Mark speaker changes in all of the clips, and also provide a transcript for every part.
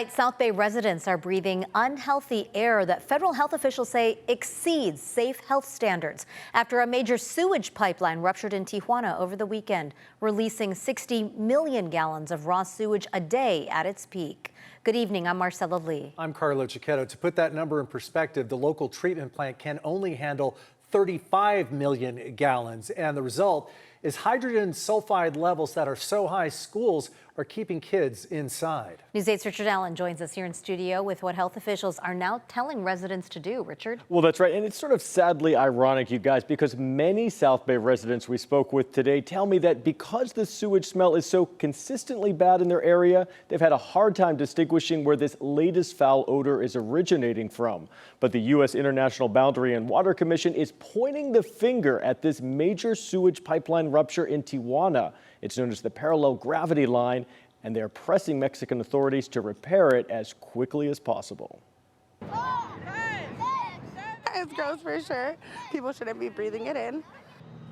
Speaker 1: South Bay residents are breathing unhealthy air that federal health officials say exceeds safe health standards after a major sewage pipeline ruptured in Tijuana over the weekend, releasing 60 million gallons of raw sewage a day at its peak. Good evening, I'm Marcella Lee.
Speaker 2: I'm Carlo Cicchetto. To put that number in perspective, the local treatment plant can only handle 35 million gallons, and the result is hydrogen sulfide levels that are so high schools are keeping kids inside.
Speaker 1: News 8's Richard Allen joins us here in studio with what health officials are now telling residents to do. Richard?
Speaker 3: Well, that's right. And it's sort of sadly ironic, you guys, because many South Bay residents we spoke with today tell me that because the sewage smell is so consistently bad in their area, they've had a hard time distinguishing where this latest foul odor is originating from. But the U.S. International Boundary and Water Commission is pointing the finger at this major sewage pipeline rupture in Tijuana. It's known as the parallel gravity line, and they're pressing Mexican authorities to repair it as quickly as possible.
Speaker 4: It's gross for sure. People shouldn't be breathing it in.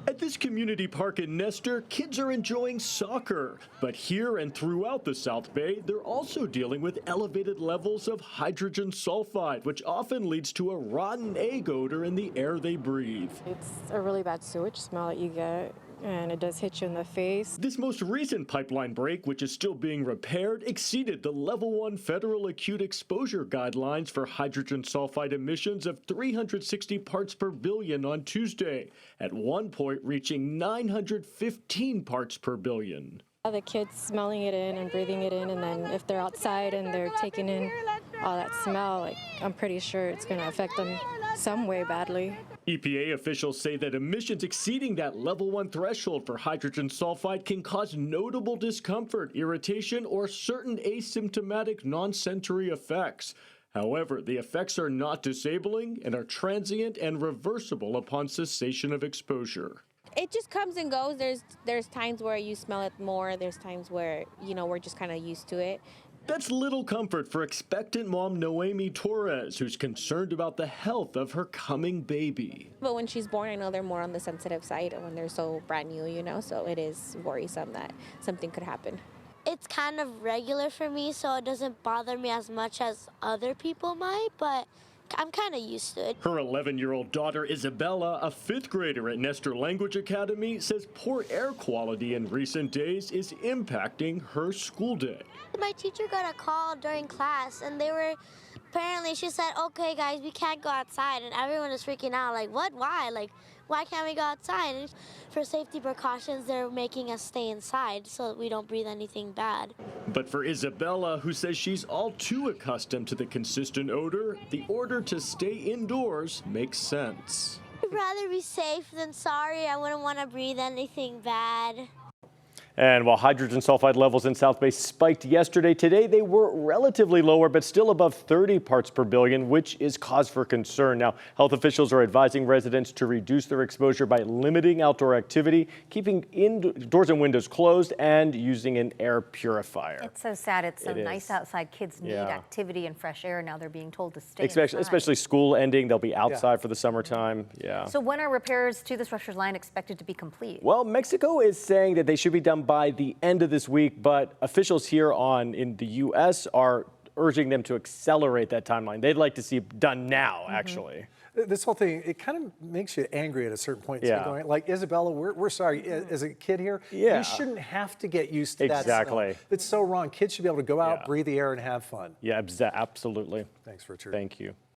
Speaker 5: At this community park in Nestor, kids are enjoying soccer. But here and throughout the South Bay, they're also dealing with elevated levels of hydrogen sulfide, which often leads to a rotten egg odor in the air they breathe.
Speaker 6: It's a really bad sewage smell that you get, and it does hit you in the face.
Speaker 5: This most recent pipeline break, which is still being repaired, exceeded the Level 1 federal acute exposure guidelines for hydrogen sulfide emissions of 360 parts per billion on Tuesday, at one point reaching 915 parts per billion.
Speaker 6: The kids smelling it in and breathing it in, and then if they're outside and they're taking in all that smell, I'm pretty sure it's going to affect them some way badly.
Speaker 5: EPA officials say that emissions exceeding that level 1 threshold for hydrogen sulfide can cause notable discomfort, irritation, or certain asymptomatic non-sensory effects. However, the effects are not disabling and are transient and reversible upon cessation of exposure.
Speaker 7: It just comes and goes. There's times where you smell it more. There's times where, we're just kind of used to it.
Speaker 5: That's little comfort for expectant mom Noemi Torres, who's concerned about the health of her coming baby.
Speaker 7: But when she's born, I know they're more on the sensitive side when they're so brand new, so it is worrisome that something could happen.
Speaker 8: It's kind of regular for me, so it doesn't bother me as much as other people might, but I'm kind of used to it.
Speaker 5: Her 11-year-old daughter, Isabella, a 5th grader at Nestor Language Academy, says poor air quality in recent days is impacting her school day.
Speaker 8: My teacher got a call during class, and apparently she said, okay, guys, we can't go outside, and everyone is freaking out, like, what, why? Like, why can't we go outside? And for safety precautions, they're making us stay inside so that we don't breathe anything bad.
Speaker 5: But for Isabella, who says she's all too accustomed to the consistent odor, the order to stay indoors makes sense.
Speaker 8: I'd rather be safe than sorry. I wouldn't want to breathe anything bad.
Speaker 3: And while hydrogen sulfide levels in South Bay spiked yesterday, today they were relatively lower, but still above 30 parts per billion, which is cause for concern. Now, health officials are advising residents to reduce their exposure by limiting outdoor activity, keeping doors and windows closed, and using an air purifier.
Speaker 1: It's so sad. It's so nice outside. Kids need activity and fresh air. Now they're being told to stay inside.
Speaker 3: Especially school ending. They'll be outside for the summertime. Yeah.
Speaker 1: So when are repairs to this ruptured line expected to be complete?
Speaker 3: Well, Mexico is saying that they should be done by the end of this week, but officials here in the U.S. are urging them to accelerate that timeline. They'd like to see it done now, actually.
Speaker 2: This whole thing, it kind of makes you angry at a certain point. So going, like, Isabella, we're sorry, as a kid here, you shouldn't have to get used to that smell. It's so wrong. Kids should be able to go out, breathe the air, and have fun.
Speaker 3: Yeah, absolutely.
Speaker 2: Thanks, Richard.
Speaker 3: Thank you.